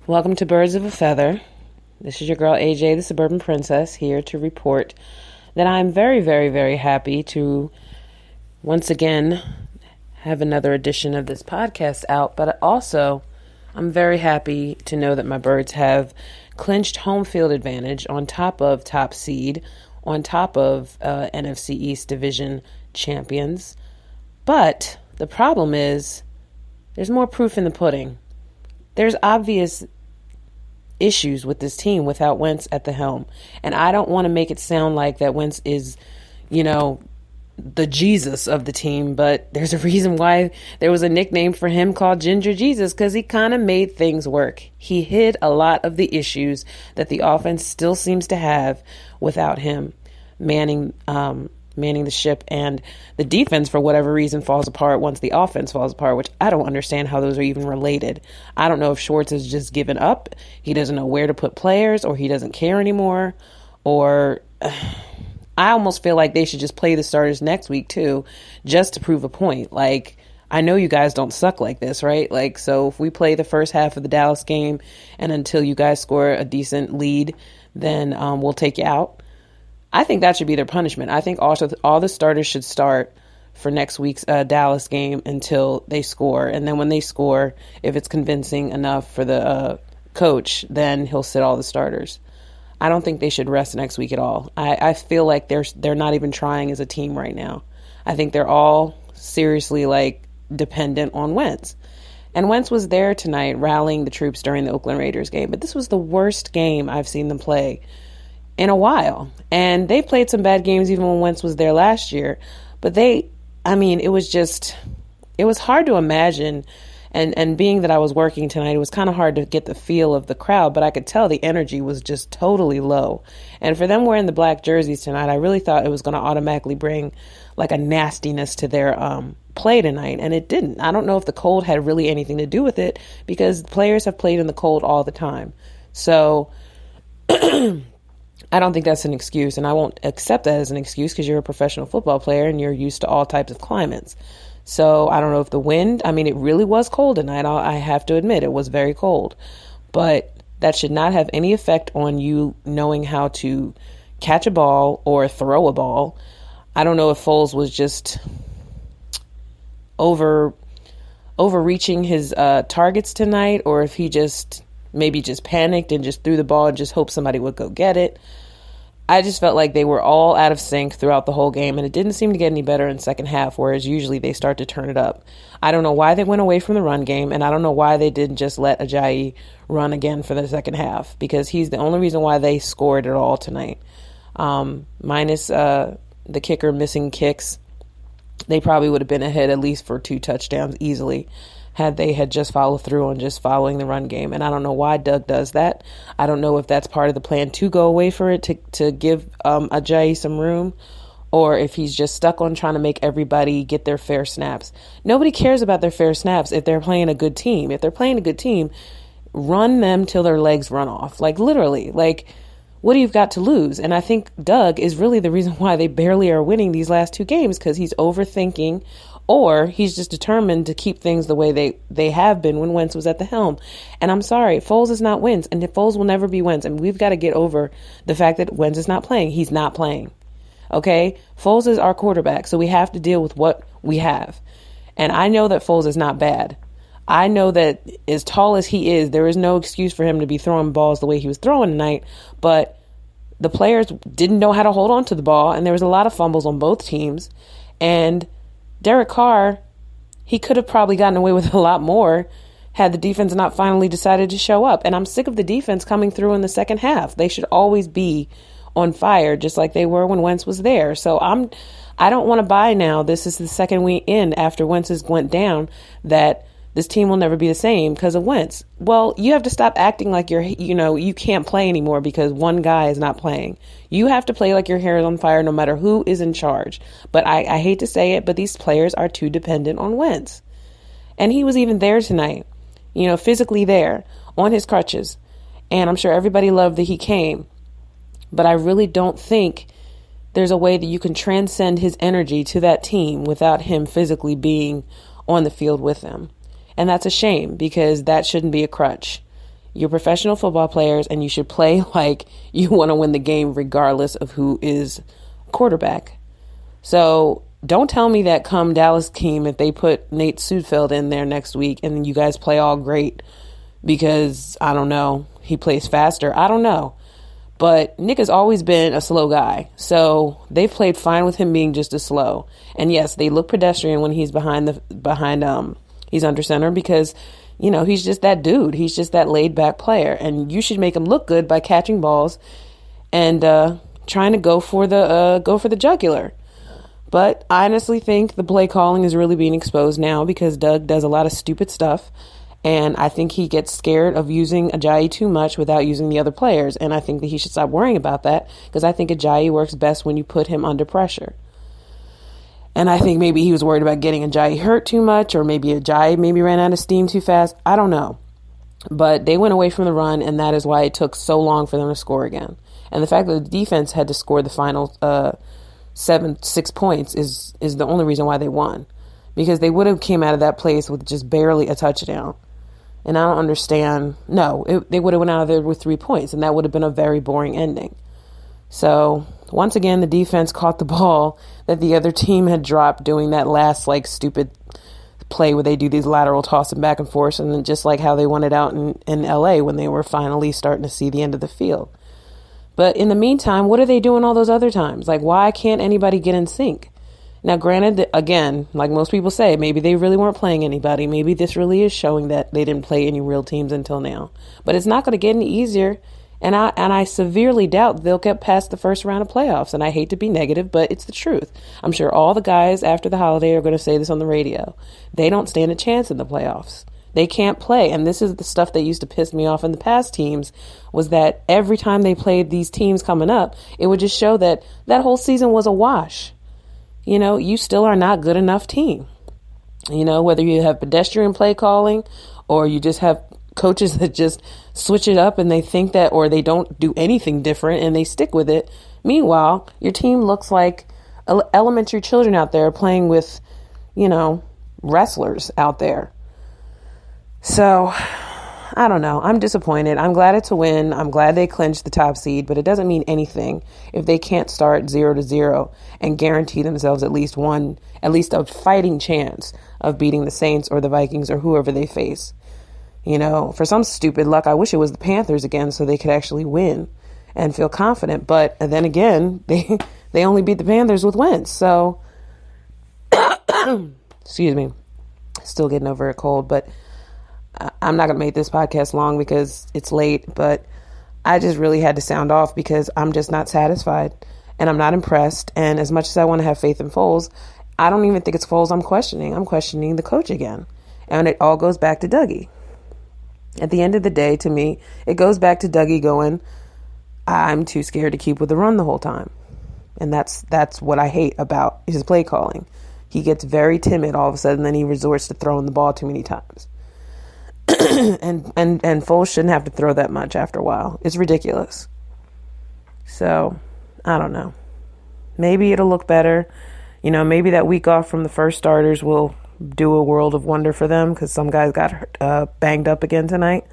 Welcome to Birds of a Feather. This is your girl AJ, the Suburban Princess, here to report that I'm very, very, very happy to once again have another edition of this podcast out, but also I'm very happy to know that my Birds have clinched home field advantage on top of top seed, on top of NFC East Division champions. But the problem is there's more proof in the pudding. There's obvious issues with this team without Wentz at the helm. And I don't want to make it sound like that Wentz is, the Jesus of the team, but there's a reason why there was a nickname for him called Ginger Jesus, because he kind of made things work. He hid a lot of the issues that the offense still seems to have without him manning the ship, and the defense, for whatever reason, falls apart once the offense falls apart, which I don't understand how those are even related. I don't know if Schwartz has just given up, he doesn't know where to put players, or he doesn't care anymore, or I almost feel like they should just play the starters next week too, just to prove a point. Like, I know you guys don't suck like this, right? Like, so if we play the first half of the Dallas game and until you guys score a decent lead, then we'll take you out. I think that should be their punishment. I think also all the starters should start for next week's Dallas game until they score. And then when they score, if it's convincing enough for the coach, then he'll sit all the starters. I don't think they should rest next week at all. I feel like they're not even trying as a team right now. I think they're all seriously dependent on Wentz. And Wentz was there tonight rallying the troops during the Oakland Raiders game. But this was the worst game I've seen them play in a while. And they played some bad games even when Wentz was there last year. But it was hard to imagine. And being that I was working tonight, it was kind of hard to get the feel of the crowd, but I could tell the energy was just totally low. And for them wearing the black jerseys tonight, I really thought it was going to automatically bring a nastiness to their play tonight, and it didn't. I don't know if the cold had really anything to do with it, because players have played in the cold all the time. So I don't think that's an excuse, and I won't accept that as an excuse, because you're a professional football player and you're used to all types of climates. So I don't know if the wind, it really was cold tonight. I have to admit it was very cold, but that should not have any effect on you knowing how to catch a ball or throw a ball. I don't know if Foles was just overreaching his targets tonight, or if he just panicked and just threw the ball and just hoped somebody would go get it. I just felt like they were all out of sync throughout the whole game, and it didn't seem to get any better in the second half, whereas usually they start to turn it up. I don't know why they went away from the run game, and I don't know why they didn't just let Ajayi run again for the second half, because he's the only reason why they scored at all tonight. Minus the kicker missing kicks, they probably would have been ahead at least for 2 touchdowns easily, had they had just followed through on just following the run game. And I don't know why Doug does that. I don't know if that's part of the plan to go away for it, to give Ajayi some room, or if he's just stuck on trying to make everybody get their fair snaps. Nobody cares about their fair snaps if they're playing a good team. If they're playing a good team, run them till their legs run off. Literally, what do you got to lose? And I think Doug is really the reason why they barely are winning these last 2 games, because he's overthinking, or he's just determined to keep things the way they have been when Wentz was at the helm. And I'm sorry, Foles is not Wentz, and Foles will never be Wentz. And we've got to get over the fact that Wentz is not playing. He's not playing. Okay? Foles is our quarterback, so we have to deal with what we have. And I know that Foles is not bad. I know that as tall as he is, there is no excuse for him to be throwing balls the way he was throwing tonight, but the players didn't know how to hold on to the ball, and there was a lot of fumbles on both teams. And Derek Carr, he could have probably gotten away with a lot more had the defense not finally decided to show up. And I'm sick of the defense coming through in the second half. They should always be on fire, just like they were when Wentz was there. So I don't want to buy now. This is the second week in after Wentz went down, that this team will never be the same because of Wentz. Well, you have to stop acting like you can't play anymore because one guy is not playing. You have to play like your hair is on fire no matter who is in charge. But I hate to say it, but these players are too dependent on Wentz. And he was even there tonight, physically there on his crutches. And I'm sure everybody loved that he came. But I really don't think there's a way that you can transcend his energy to that team without him physically being on the field with them. And that's a shame, because that shouldn't be a crutch. You're professional football players, and you should play like you want to win the game regardless of who is quarterback. So don't tell me that come Dallas team, if they put Nate Sudfeld in there next week and you guys play all great because, I don't know, he plays faster. I don't know. But Nick has always been a slow guy. So they've played fine with him being just as slow. And yes, they look pedestrian when he's he's under center because, you know, he's just that dude. He's just that laid back player. And you should make him look good by catching balls and trying to go for the jugular. But I honestly think the play calling is really being exposed now because Doug does a lot of stupid stuff. And I think he gets scared of using Ajayi too much without using the other players. And I think that he should stop worrying about that because I think Ajayi works best when you put him under pressure. And I think maybe he was worried about getting Ajayi hurt too much, or maybe Ajayi ran out of steam too fast. I don't know. But they went away from the run, and that is why it took so long for them to score again. And the fact that the defense had to score the final 6 points is the only reason why they won. Because they would have came out of that place with just barely a touchdown. And I don't understand. No, they would have went out of there with 3 points, and that would have been a very boring ending. So once again, the defense caught the ball that the other team had dropped doing that last stupid play where they do these lateral tossing back and forth, and then just like how they won it out in LA when they were finally starting to see the end of the field. But in the meantime, what are they doing all those other times? Why can't anybody get in sync? Now, granted, again, like most people say, maybe they really weren't playing anybody. Maybe this really is showing that they didn't play any real teams until now. But it's not going to get any easier. And I severely doubt they'll get past the first round of playoffs. And I hate to be negative, but it's the truth. I'm sure all the guys after the holiday are going to say this on the radio. They don't stand a chance in the playoffs. They can't play. And this is the stuff that used to piss me off in the past teams, was that every time they played these teams coming up, it would just show that whole season was a wash. You know, you still are not good enough team. You know, whether you have pedestrian play calling or you just have coaches that just switch it up and they think that, or they don't do anything different and they stick with it. Meanwhile, your team looks like elementary children out there playing with, wrestlers out there. So, I don't know. I'm disappointed. I'm glad it's a win. I'm glad they clinched the top seed, but it doesn't mean anything if they can't start 0-0 and guarantee themselves at least a fighting chance of beating the Saints or the Vikings or whoever they face. For some stupid luck, I wish it was the Panthers again so they could actually win and feel confident. But then again, they only beat the Panthers with Wentz. So, excuse me, still getting over a cold, but I'm not going to make this podcast long because it's late, but I just really had to sound off because I'm just not satisfied and I'm not impressed. And as much as I want to have faith in Foles, I don't even think it's Foles I'm questioning. I'm questioning the coach again. And it all goes back to Dougie. At the end of the day, to me, it goes back to Dougie going, I'm too scared to keep with the run the whole time. And that's what I hate about his play calling. He gets very timid all of a sudden, then he resorts to throwing the ball too many times. and Foles shouldn't have to throw that much after a while. It's ridiculous. So, I don't know. Maybe it'll look better. Maybe that week off from the first starters will do a world of wonder for them because some guys got banged up again tonight.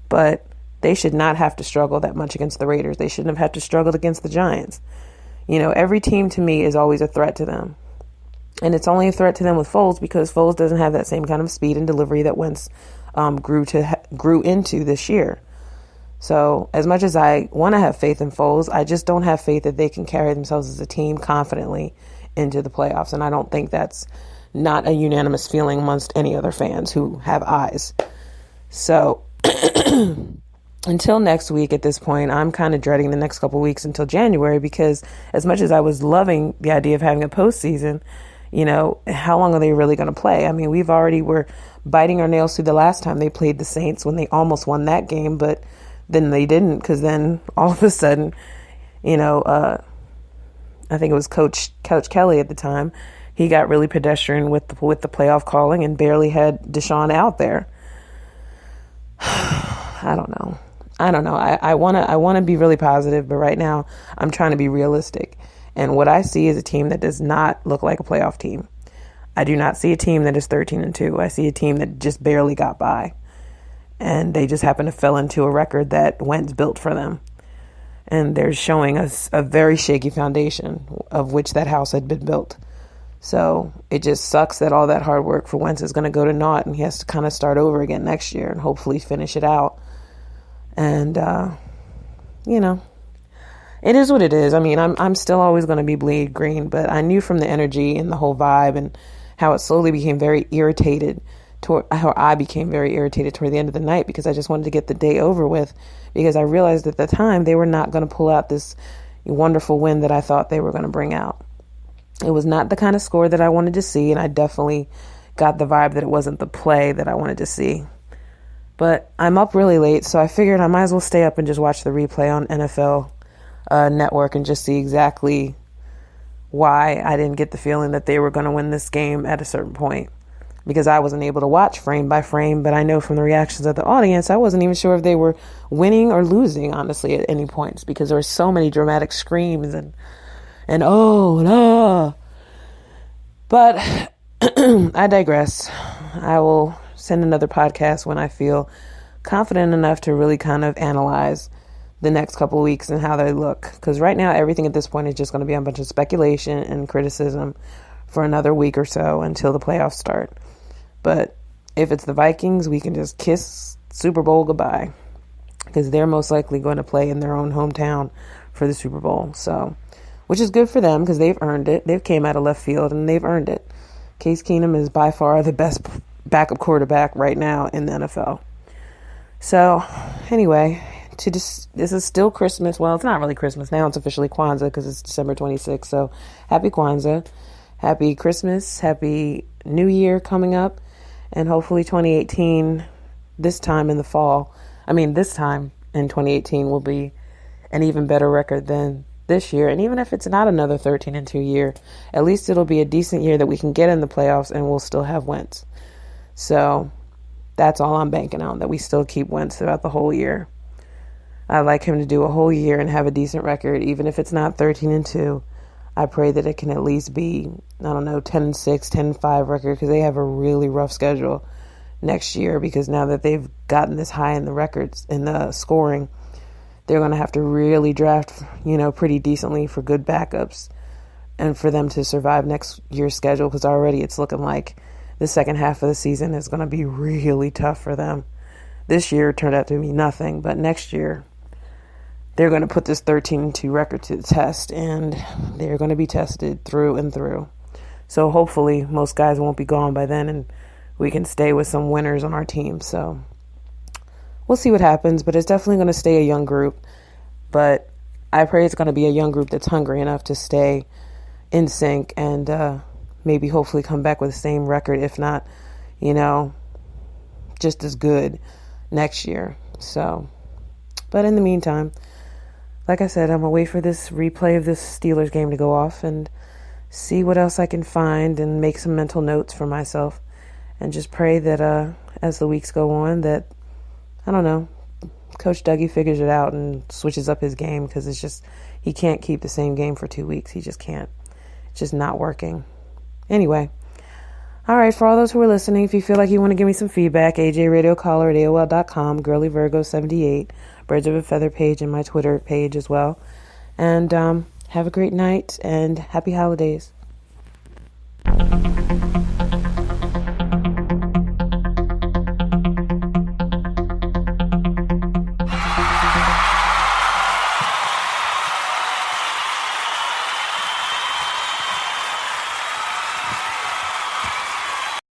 But they should not have to struggle that much against the Raiders. They shouldn't have had to struggle against the Giants. Every team to me is always a threat to them. And it's only a threat to them with Foles because Foles doesn't have that same kind of speed and delivery that Wentz grew into this year. So as much as I want to have faith in Foles, I just don't have faith that they can carry themselves as a team confidently into the playoffs. And I don't think that's not a unanimous feeling amongst any other fans who have eyes. So until next week at this point, I'm kind of dreading the next couple weeks until January because as much as I was loving the idea of having a postseason, how long are they really going to play? I mean, were biting our nails through the last time they played the Saints when they almost won that game, but then they didn't because then all of a sudden, I think it was Coach Kelly at the time. He got really pedestrian with the playoff calling and barely had Deshaun out there. I don't know. I want to be really positive, but right now I'm trying to be realistic. And what I see is a team that does not look like a playoff team. I do not see a team that is 13-2. I see a team that just barely got by. and they just happened to fell into a record that Wentz built for them. And they're showing us a very shaky foundation of which that house had been built. So it just sucks that all that hard work for Wentz is going to go to naught, and he has to kind of start over again next year and hopefully finish it out. And, it is what it is. I mean, I'm still always going to be bleed green, but I knew from the energy and the whole vibe and how it slowly became very irritated how I became very irritated toward the end of the night, because I just wanted to get the day over with, because I realized at the time they were not going to pull out this wonderful win that I thought they were going to bring out. It was not the kind of score that I wanted to see, and I definitely got the vibe that it wasn't the play that I wanted to see. But I'm up really late, so I figured I might as well stay up and just watch the replay on NFL Network and just see exactly why I didn't get the feeling that they were going to win this game at a certain point. Because I wasn't able to watch frame by frame, but I know from the reactions of the audience, I wasn't even sure if they were winning or losing, honestly, at any points, because there were so many dramatic screams and oh, no. But I digress. I will send another podcast when I feel confident enough to really kind of analyze the next couple of weeks and how they look. Because right now, everything at this point is just going to be a bunch of speculation and criticism for another week or so until the playoffs start. But if it's the Vikings, we can just kiss Super Bowl goodbye, because they're most likely going to play in their own hometown for the Super Bowl. So, which is good for them, because they've earned it. They've came out of left field and they've earned it. Case Keenum is by far the best backup quarterback right now in the NFL. So, anyway, this is still Christmas. Well, it's not really Christmas now. It's officially Kwanzaa, because it's December 26th. So, happy Kwanzaa. Happy Christmas. Happy New Year coming up. And hopefully 2018, this time in 2018 will be an even better record than this year. And even if it's not another 13-2 year, at least it'll be a decent year that we can get in the playoffs and we'll still have Wentz. So that's all I'm banking on, that we still keep Wentz throughout the whole year. I'd like him to do a whole year and have a decent record, even if it's not 13-2. I pray that it can at least be, 10-6, 10-5 record, because they have a really rough schedule next year, because now that they've gotten this high in the records, in the scoring, they're going to have to really draft, pretty decently for good backups and for them to survive next year's schedule, because already it's looking like the second half of the season is going to be really tough for them. This year turned out to be nothing, but next year they're going to put this 13-2 record to the test, and they're going to be tested through and through. So hopefully most guys won't be gone by then, and we can stay with some winners on our team. So we'll see what happens, but it's definitely going to stay a young group. But I pray it's going to be a young group that's hungry enough to stay in sync and maybe hopefully come back with the same record, if not, just as good next year. So, but in the meantime, like I said, I'm going to wait for this replay of this Steelers game to go off and see what else I can find and make some mental notes for myself, and just pray that as the weeks go on that, Coach Dougie figures it out and switches up his game, because it's just, he can't keep the same game for 2 weeks. He just can't. It's just not working. Anyway, all right, for all those who are listening, if you feel like you want to give me some feedback, ajradiocaller at AOL.com, girlyvirgo78, Birds of a Feather page, and my Twitter page as well. And have a great night and happy holidays.